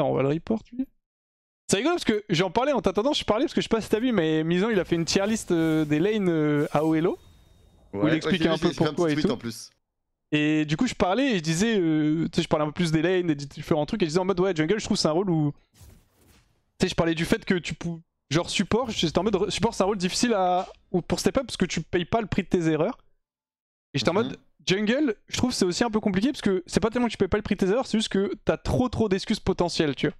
Alors on va le report lui. C'est rigolo parce que j'en parlais en t'attendant, je parlais parce que je sais pas si t'as vu, mais Mizan il a fait une tier list des lanes à OLO. Où il expliquait un peu pourquoi et tout. En plus. Et du coup je parlais et je disais, tu sais je parlais un peu plus des lanes, des différents trucs et je disais en mode ouais jungle je trouve c'est un rôle où... Tu sais je parlais du fait que tu peux... Genre support, j'étais en mode support c'est un rôle difficile pour step up parce que tu payes pas le prix de tes erreurs. Et j'étais en mode jungle, je trouve c'est aussi un peu compliqué parce que c'est pas tellement que tu payes pas le prix de tes erreurs, c'est juste que t'as trop d'excuses potentielles tu vois.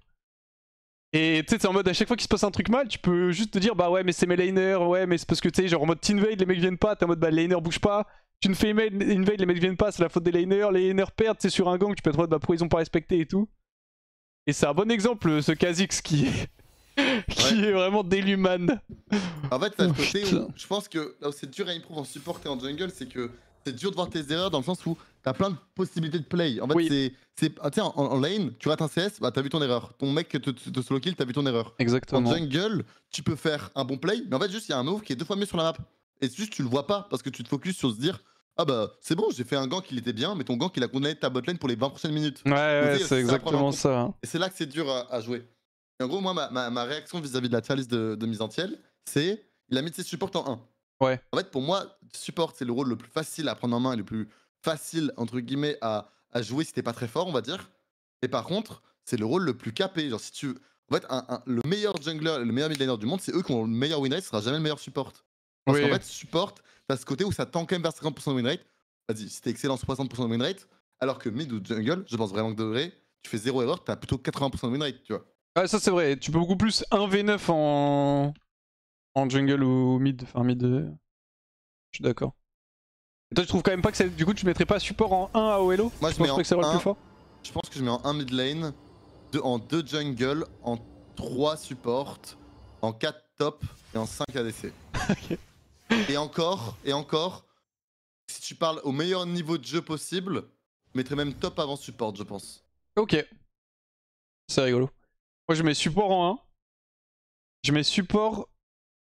Et tu sais, c'est en mode à chaque fois qu'il se passe un truc mal, tu peux juste te dire bah ouais, mais c'est mes laners, ouais, mais c'est parce que tu sais, genre en mode teamvade, les mecs viennent pas, t'es en mode bah les laners bougent pas. Tu ne fais invade, les mecs viennent pas, c'est la faute des laners, les laners perdent, tu sais, sur un gang, tu peux être en mode bah pourquoi ils ont pas respecté et tout. Et c'est un bon exemple, ce Kha'Zix qui est vraiment déluman. En fait, t'as le côté où je pense que là où c'est dur à improve en support et en jungle, c'est que c'est dur de voir tes erreurs dans le sens où t'as plein de possibilités de play. En fait, Oui. en lane, tu rates un CS, bah t'as vu ton erreur. Ton mec te solo kill, t'as vu ton erreur. Exactement. En jungle, tu peux faire un bon play, mais en fait, juste il y a un move qui est 2 fois mieux sur la map. Et juste tu le vois pas parce que tu te focuses sur se dire ah bah c'est bon, j'ai fait un gank, il était bien, mais ton gank il a condamné ta botlane pour les 20 prochaines minutes. Ouais, c'est exactement ça. Et c'est là que c'est dur à jouer. Et en gros, moi, ma réaction vis-à-vis de la tier list de Misantiel, c'est il a mis ses supports en 1. Ouais. En fait, pour moi, support, c'est le rôle le plus facile à prendre en main et le plus facile, entre guillemets, à jouer si t'es pas très fort, on va dire. Et par contre, c'est le rôle le plus capé. Genre, si tu. En fait, le meilleur jungler, le meilleur midlaner du monde, c'est eux qui ont le meilleur win rate, ce sera jamais le meilleur support. Parce qu'en fait, support, t'as ce côté où ça tend quand même vers 50% de win rate. Vas-y, si t'es excellent, 60% de win rate. Alors que mid ou jungle, je pense vraiment que de vrai, tu fais 0 erreur, t'as plutôt 80% de win rate, tu vois. Ouais, ça c'est vrai, tu peux beaucoup plus 1v9 en jungle ou mid, enfin mid, je suis d'accord. Et toi tu trouves quand même pas que c'est... Du coup tu mettrais pas support en 1 à OLO? Moi je mets en que c'est le plus fort. Je pense que je mets en 1 mid lane, en 2 jungle, en 3 support, en 4 top et en 5 ADC. Ok. Et encore, si tu parles au meilleur niveau de jeu possible, je mettrais même top avant support je pense. Ok. C'est rigolo. Moi je mets support en 1. Je mets support...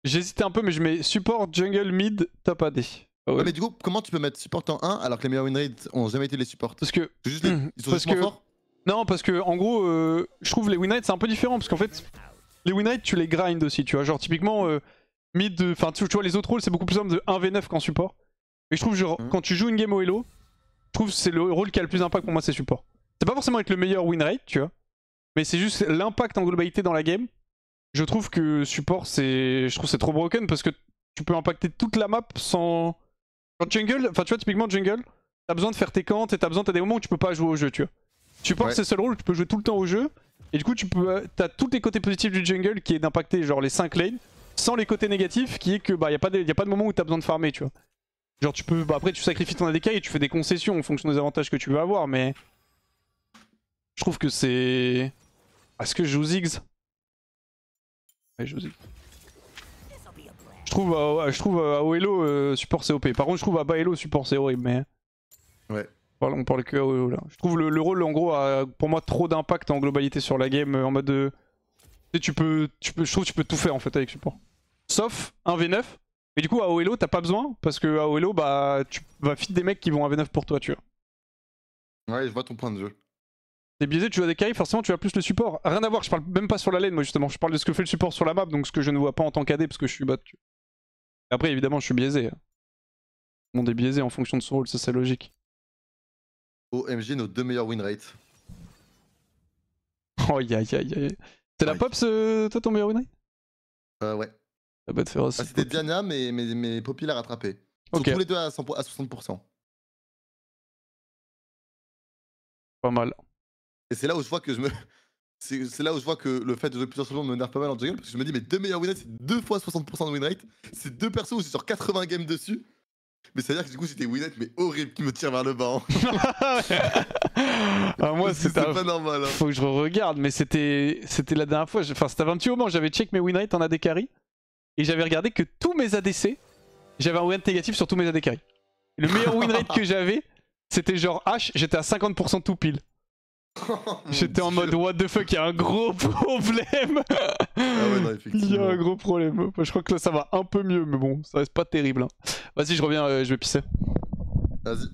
J'hésitais un peu mais je mets support, jungle, mid, top AD. Ah ouais. Mais du coup, comment tu peux mettre support en 1 alors que les meilleurs win rates ont jamais été les supports? Parce que... Juste ils sont juste moins forts? Non, parce que en gros, je trouve les win rates c'est un peu différent parce qu'en fait, les win rates tu les grindes aussi, tu vois. Genre typiquement, mid, enfin tu vois les autres rôles c'est beaucoup plus simple de 1v9 qu'en support. Et je trouve genre quand tu joues une game au Elo, je trouve que c'est le rôle qui a le plus d'impact pour moi c'est support. C'est pas forcément avec le meilleur win rate, tu vois. Mais c'est juste l'impact en globalité dans la game. Je trouve que support c'est trop broken parce que tu peux impacter toute la map sans... Quand jungle, enfin tu vois typiquement jungle, t'as besoin de faire tes camps et t'as des moments où tu peux pas jouer au jeu, tu vois. Support c'est le seul rôle où tu peux jouer tout le temps au jeu. Et du coup t'as tous les côtés positifs du jungle qui est d'impacter genre les 5 lanes, sans les côtés négatifs qui est que bah y a pas de moment où t'as besoin de farmer, tu vois. Genre tu peux, bah après tu sacrifies ton ADK et tu fais des concessions en fonction des avantages que tu veux avoir, mais... Je trouve que c'est... Est-ce que je joue Ziggs? Ouais, je joue Ziggs. Je trouve à OLO support c'est OP. Par contre je trouve à bas Elo support c'est horrible, mais... Ouais. On parle que à OLO là. Je trouve le rôle en gros a pour moi trop d'impact en globalité sur la game en mode de... je trouve que tu peux tout faire en fait avec support. Sauf 1v9. Mais du coup à OLO t'as pas besoin parce que à OLO bah tu vas feed des mecs qui vont 1v9 pour toi, tu vois. Ouais, je vois ton point de vue. T'es biaisé, tu as des carries, forcément tu as plus le support. Rien à voir, je parle même pas sur la lane moi justement, je parle de ce que fait le support sur la map, donc ce que je ne vois pas en tant qu'AD parce que je suis battu. Après évidemment je suis biaisé. Tout le monde est biaisé en fonction de son rôle, ça c'est logique. OMG, nos 2 meilleurs win rates. Oh aïe aïe aïe aïe. C'est la Pops toi ton meilleur win rate? Ouais. La bête féroce. Ah, c'était Diana, mais Poppy l'a rattrapé. Ils sont tous les deux à 60%. Pas mal. Et c'est là où je vois que c'est là où je vois que le fait de jouer plusieurs secondes me nerve pas mal en jungle, parce que je me dis, mes 2 meilleurs win rates, c'est 2 fois 60% de win rate. C'est 2 persos où j'ai sur 80 games dessus. Mais c'est à dire que du coup, c'était win rate, mais horrible, qui me tire vers le bas. Ah, moi, c'est pas normal. Hein. Faut que je regarde, mais c'était la dernière fois. Enfin, c'était un petit moment, j'avais check mes win rates en AD carry. Et j'avais regardé que tous mes ADC, j'avais un win rate négatif sur tous mes AD carry. Le meilleur win rate que j'avais, c'était genre H, j'étais à 50% tout pile. J'étais en mode what the fuck, il y a un gros problème. Ah ouais, non, effectivement. Il y a un gros problème. Je crois que là ça va un peu mieux, mais bon, ça reste pas terrible. Hein. Vas-y, je reviens, je vais pisser. Vas-y.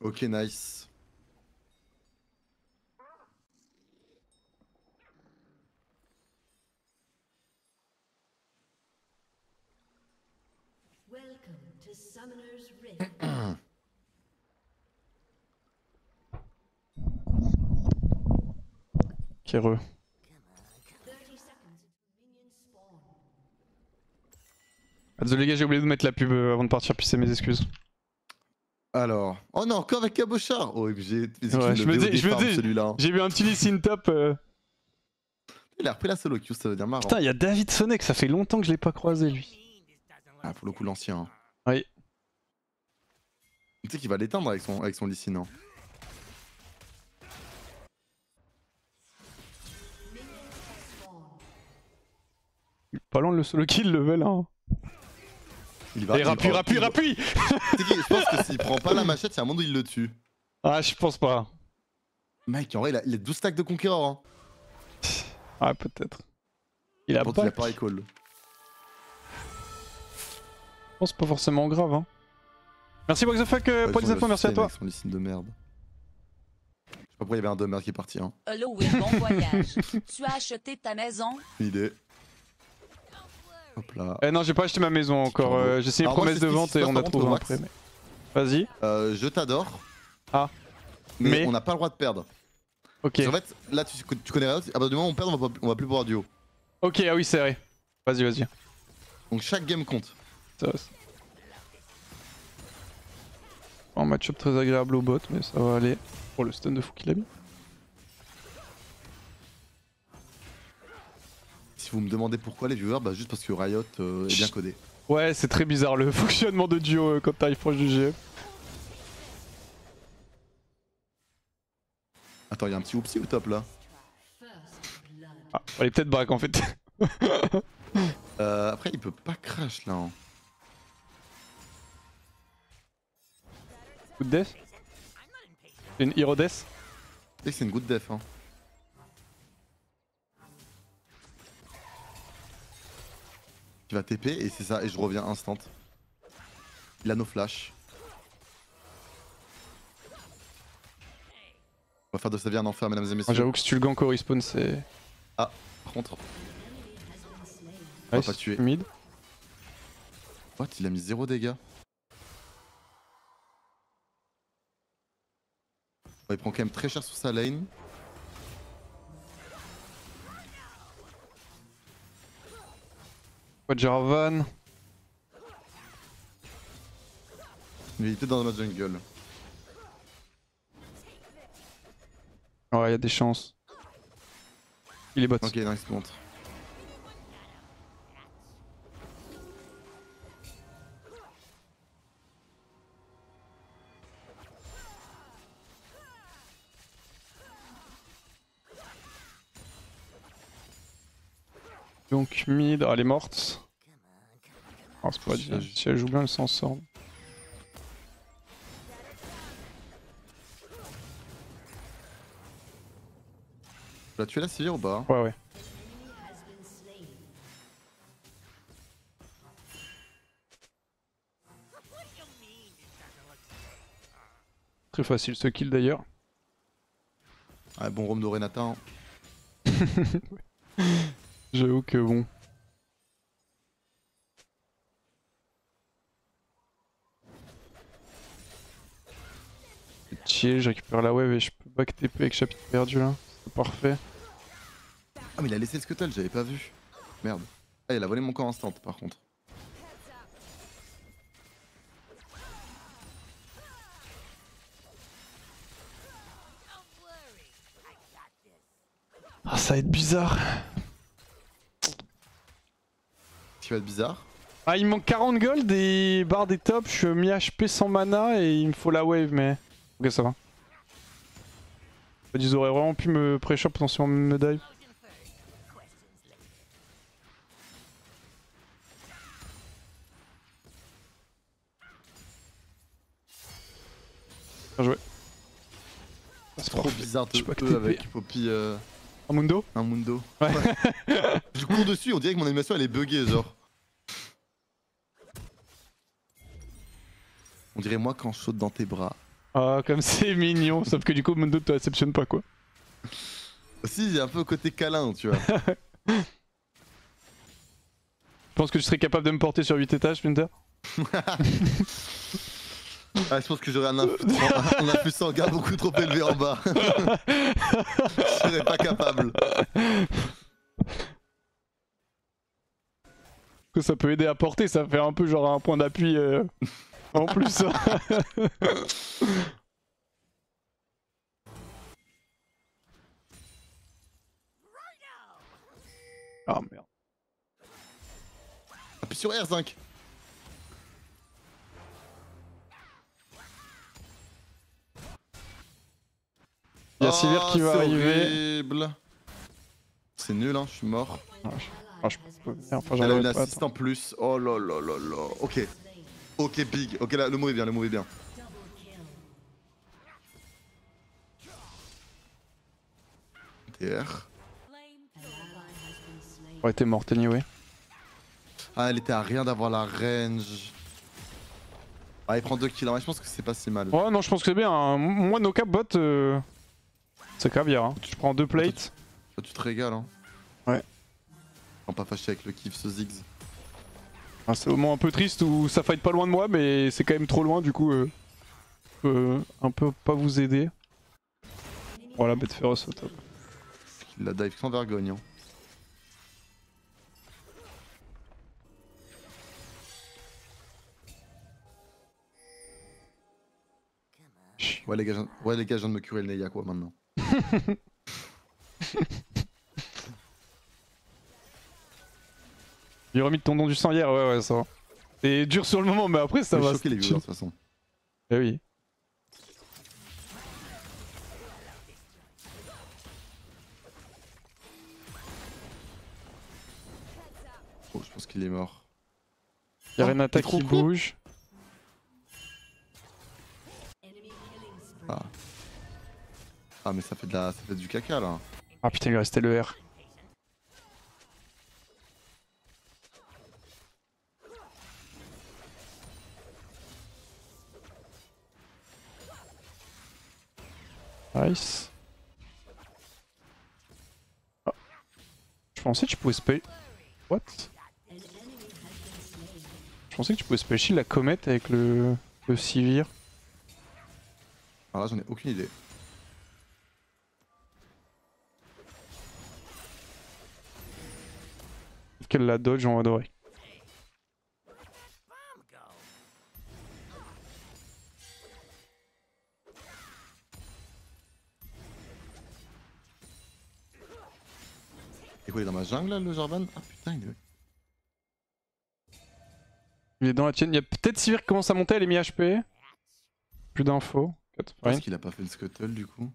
Ok, nice. Welcome to Summoner's Rift. Qui est re. 30 seconds until minions spawn. Ah, désolé les gars, j'ai oublié de mettre la pub avant de partir, puis c'est mes excuses. Alors. Oh non, encore avec Cabochard. Oh, j'ai. Ouais, je me dis, celui-là. Hein. j'ai vu un petit listen top. Il a repris la solo queue, ça veut dire marrant. Putain, il y a David Sonek, ça fait longtemps que je l'ai pas croisé lui. Ah, pour le coup, l'ancien. Hein. Oui. Tu sais qu'il va l'éteindre avec son Lee Sin, hein. Pas loin de le solo kill level 1. Il va. Et rappuie. Tu sais qui, je pense que s'il prend pas la machette, il y a un monde où il le tue. Ah, je pense pas. Mec, en vrai, il a 12 stacks de conquérant. Hein. Ah, peut-être. Il a Il pas. a pas recall. Je pense pas forcément grave. Hein. Merci Boxofuck pour les infos, merci à toi. Son Lee Sin de merde. Je sais pas pourquoi il y avait un de merde qui est parti. Hein. Hello et bon voyage. Tu as acheté ta maison? Une idée. Hop là. Non, j'ai pas acheté ma maison encore. J'ai essayé une promesse de vente et on a trouvé un prêt. Mais... Vas-y. Je t'adore. Ah. Mais on n'a pas le droit de perdre. Ok. En fait, là, tu connais Riot. À partir du moment où on perd, on va plus pouvoir duo. Ok, ah oui, c'est vrai. Vas-y. Donc chaque game compte. Ça va. Un match-up très agréable au bot, mais ça va aller. Pour le stun de fou qu'il a mis. Si vous me demandez pourquoi les viewers, bah juste parce que Riot est bien codé. Ouais, c'est très bizarre le fonctionnement de duo quand t'arrives proche du GF. Attends, y'a un petit oupsie au top là. Ah, fallait peut-être back en fait. Après, il peut pas crash là. Hein. Coup de death. C'est une hero death. Tu sais que c'est une good def. Hein. Il va TP et c'est ça, et je reviens instant. Il a nos flash. On va faire de sa vie un enfer, mesdames et messieurs. J'avoue que si tu le gank au respawn, c'est. Ah, par contre. On va pas tuer. Mid. What? Il a mis 0 dégâts. Il prend quand même très cher sur sa lane. Pas de Jarvan. Il était dans notre jungle. Ouais, y a des chances. Il est bot. Ok, nice monte. Donc mid, elle est morte. Oh, c'est pas dire. Si elle joue bien, elle s'en sort. Tu l'as tué la Sivir ou pas? Ouais. Très facile ce kill d'ailleurs. Ah, bon roam de Renata. Hein. J'avoue que bon. Chill, je récupère la wave et je peux back TP avec chapitre perdu là. C'est parfait. Ah, mais il a laissé le scuttle, j'avais pas vu. Merde. Ah, il a volé mon corps instant par contre. Ah, ça va être bizarre. Ce qui va être bizarre. Ah, il me manque 40 gold et barre des tops, je suis mi-HP sans mana et il me faut la wave, mais. Ok, ça va. Ils auraient vraiment pu me pré-shop potentiellement me dive. Bien joué. C'est trop bizarre de eux avec Poppy. Un Mundo? Un Mundo. Ouais. Je cours dessus, on dirait que mon animation elle est buggée, genre. On dirait moi quand je saute dans tes bras. Ah, comme c'est mignon, sauf que du coup, Mundo te réceptionne pas quoi. Aussi, il y a un peu côté câlin, tu vois. Je pense que tu serais capable de me porter sur 8 étages, Splinter. Ah, je pense que j'aurais un influx sanguin beaucoup trop élevé en bas. Je serais pas capable. Que ça peut aider à porter, ça fait un peu genre un point d'appui en plus. Ah merde. Appuie sur R5. Il y a Sivir qui va c'est arriver. horrible. C'est nul, hein, je suis mort. Je peux venir, enfin Elle a une j'arrive pas. assist en plus. Oh là là là là. Ok. Ok, big. Ok, là, le mot est bien, le mot est bien. TR. Ouais, t'es morte anyway. Ah, elle était à rien d'avoir la range. Ah, il prend 2 kills. Ouais, je pense que c'est pas si mal. Ouais, non, je pense que c'est bien. Hein. Moi, no cap bot, c'est caviar. Hein. Tu prends 2 plates. Toi, tu te régales, hein. Ouais. On pas fâché avec le kiff, ce Ziggs. Ah, c'est au moment un peu triste où ça fight pas loin de moi, mais c'est quand même trop loin, du coup, je peux un peu pas vous aider. Voilà, bête féroce au top. Il la dive sans vergogne, hein. Ouais les gars, je viens de me curer le Neya quoi maintenant. J'ai remis de ton don du sang hier, ouais, ça va. C'est dur sur le moment, mais après ça Je vais va. choquer les viewers de toute façon. Eh oui. Oh, je pense qu'il est mort. Y'a Renata trop qui court. bouge. Ah. Ah mais ça fait du caca là. Ah putain, il lui restait le R. Nice. Ah. Je pensais que tu pouvais spell. What? Je pensais que tu pouvais spell shield la comète avec le Sivir. Alors là j'en ai aucune idée. Qu'elle la dodge en adoré. Et quoi il est dans ma jungle là le Jarvan? Ah putain il est... Il est dans la tienne. Il y a peut-être Sivir qui commence à monter, elle est mi-HP. Plus d'infos. Est-ce qu'il a pas fait le scuttle du coup?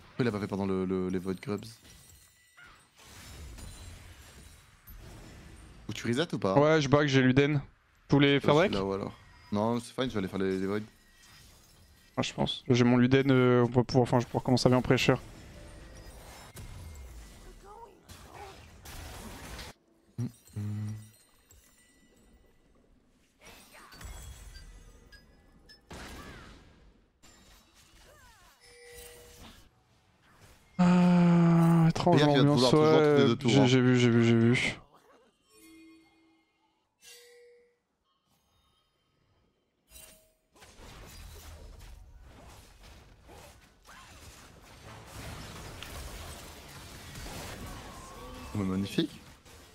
Pourquoi il a pas fait pendant les Void Grubs? Ou tu reset ou pas? Ouais, je back, j'ai Luden. Tu voulais faire break? Là ou alors? Non c'est fine, je vais aller faire les Void. Ah, je pense. J'ai mon Luden, on va pouvoir, enfin, je vais pouvoir commencer à bien pressure. Étrange Pierre qui va te ambiance, vouloir toujours tous les deux tours, hein. j'ai vu. Oh, mais magnifique.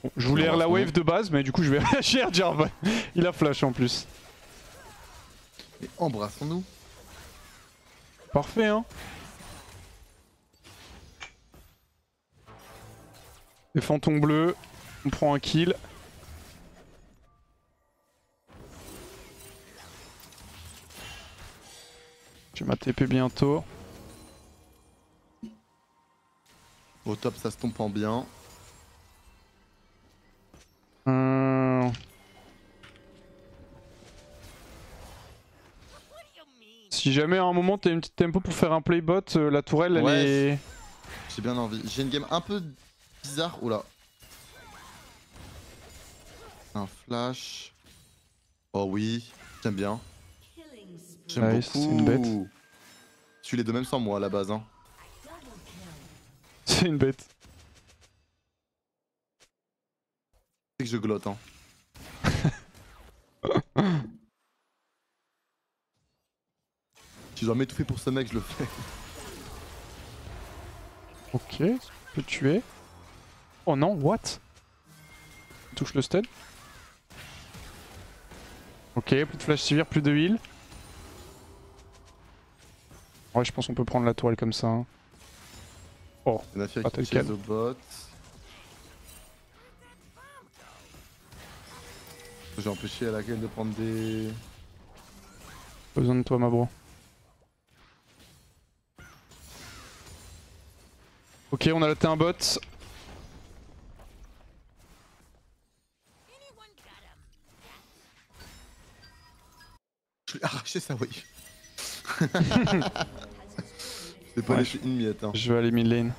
Bon, je voulais On air la va wave de base, mais du coup je vais réagir Jarvan. Il a flash en plus. Et embrassons-nous. Parfait, hein. Les fantômes bleus, on prend un kill. J'ai ma TP bientôt. Au top ça se tombe en bien. Si jamais à un moment t'as une petite tempo pour faire un playbot, la tourelle elle Ouais, est... J'ai bien envie. J'ai une game un peu bizarre. Oula. Un flash. Oh oui, j'aime bien. Killing spree. J'aime Nice, c'est beaucoup. une bête. Je suis les deux même sans moi à la base. Hein. Double kill. C'est une bête. C'est que je glotte. Hein. Si je dois m'étouffer pour ce mec, je le fais. Ok, je peux tuer. Oh non, what? Il touche le stun. Ok, plus de flash sévère, plus de heal. Ouais, je pense qu'on peut prendre la tourelle comme ça. Hein. Oh, Il y en a qui t'es chase calme. au bot. J'ai empêché à laquelle de prendre des... pas besoin de toi, ma bro. Ok, on a laté un bot. Je lui ai arraché sa wave. C'est pas Ouais, laissé une miette. Hein. Je vais aller mid lane.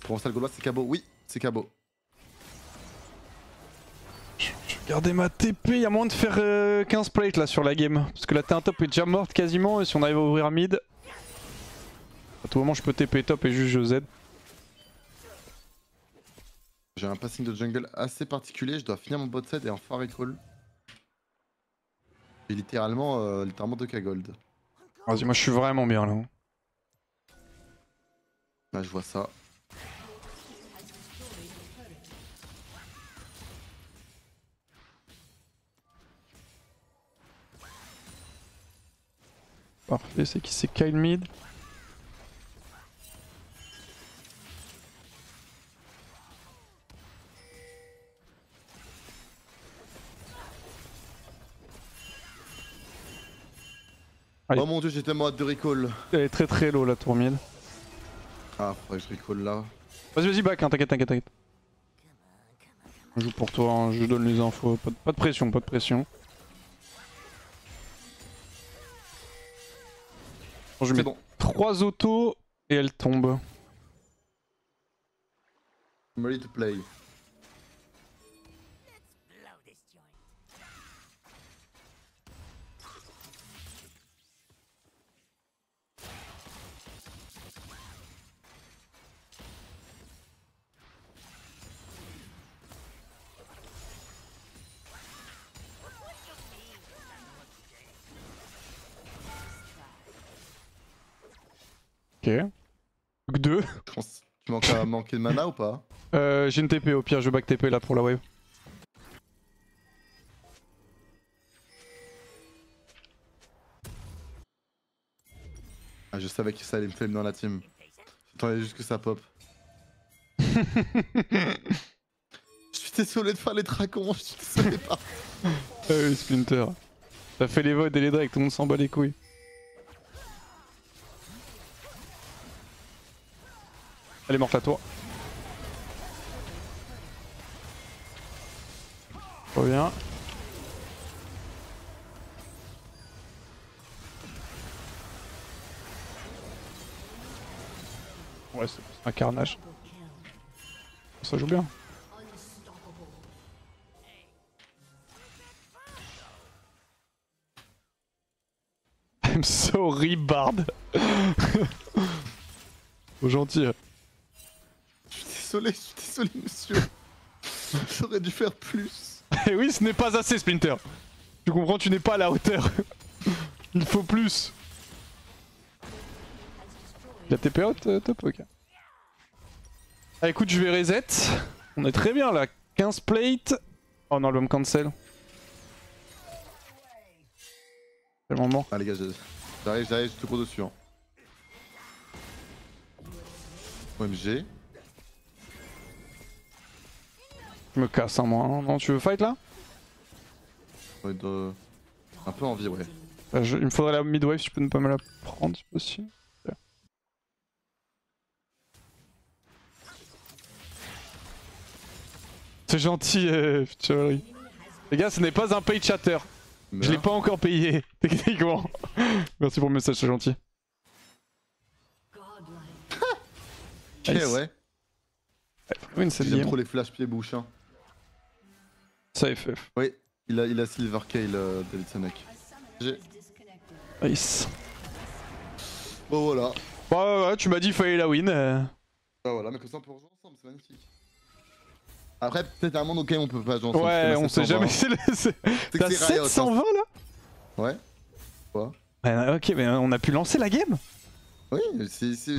Comment ça le Gaulois c'est cabot? Oui, c'est cabot. Je vais garder ma TP, y'a moyen de faire 15 plates là sur la game. Parce que la T1 top est déjà morte quasiment, et si on arrive à ouvrir mid, à tout moment je peux TP top et juste je Z. J'ai un passing de jungle assez particulier, je dois finir mon bot set et enfin recall. J'ai littéralement 2k gold. Vas-y, moi je suis vraiment bien là. Là je vois ça. Parfait, c'est qui? C'est Kyle mid. Allez. Oh mon dieu, j'ai tellement hâte de recall. Elle est très très low la tour mid. Ah, faudrait que je recall là. Vas-y, vas-y, back, hein, t'inquiète, t'inquiète, t'inquiète. Je joue pour toi, hein, je donne les infos, pas de pression, pas de pression. Bon, je mets C'est bon. 3 autos et elle tombe. I'm ready to play. Ok. Plus que 2. Je pense... Tu manques à manquer de mana ou pas? J'ai une TP, au pire je back TP là pour la wave. Ah, je savais que ça allait me flame dans la team. J'attendais juste que ça pop. Je suis désolé de faire les dragons, je suis désolé pas. Ah oui, Splinter. T'as fait les vods et les drakes, tout le monde s'en bat les couilles. Elle est morte la tour. Reviens. Ouais, c'est un carnage. Ça joue bien. I'm sorry, Bard. Trop gentil. Je suis désolé monsieur. J'aurais dû faire plus. Et oui, ce n'est pas assez, Splinter. Tu comprends, tu n'es pas à la hauteur. Il faut plus. Il a TP out, top, ok. Ah écoute, je vais reset. On est très bien là. 15 plates. Oh non, l'homme cancel. Tellement mort. Ah les gars, j'arrive, je te cours dessus. Hein. OMG. Je me casse, hein, moi. Hein. Non, tu veux fight là? On est un peu envie, ouais. Il me faudrait la midwave si tu peux ne pas me la prendre si possible. C'est gentil, Futurity. Les gars, ce n'est pas un pay chatter. Je l'ai pas encore payé, techniquement. Merci pour le message, c'est gentil. Ok, Nice. ouais. Win cette J'aime game. trop les flash pieds bouches. Hein. Ça FF. Oui, il a Silver Kale, David Senek. Nice. Bon voilà. Bah ouais, tu m'as dit fallait la win. Bah voilà, mais comme ça on peut rejouer ensemble, c'est magnifique. Après, peut-être un monde auquel on peut pas jouer ensemble. Ouais, on sait jamais. T'as que c'est Riot, 720 là? Ouais. Quoi? Ok, mais on a pu lancer la game? Oui, c'est